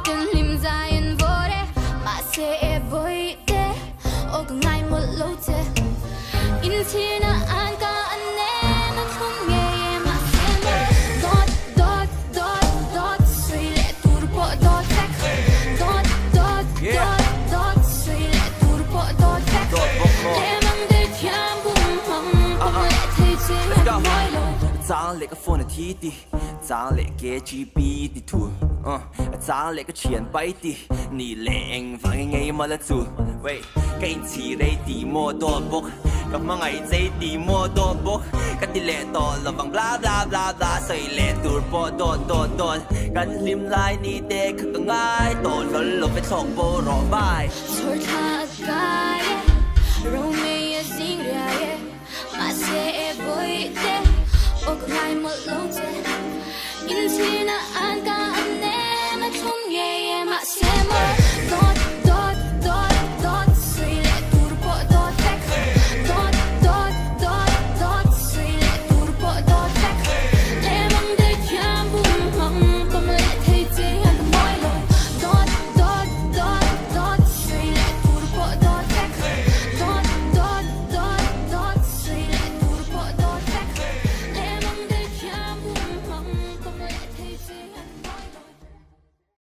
trên lim dài in vô đê mà sẽ vui đê ô cứ ngày một lâu thế in chi na an ca anh nè nó không nghe mà sẽ nghe Dawt Dawt Dawt Dawt suy lệ tur po Dawt tech Dawt Dawt Dawt Dawt suy lệ tur po Dawt tech để mang để thiam bùng hầm bùng lệ thấy trên môi lối Giang lệ cái phone thi đi, giang lệ cái GB đi thu, giang lệ cái chuyện bay đi,你靚反應啱乜得做？喂，今次你點麼多 book， 咁麼藝仔點麼多 book， 跟啲靚多落房 bla bla bla bla， 所以靚多波多多多，跟黏來你哋佢個愛多，輪流被錯波羅拜。錯他街。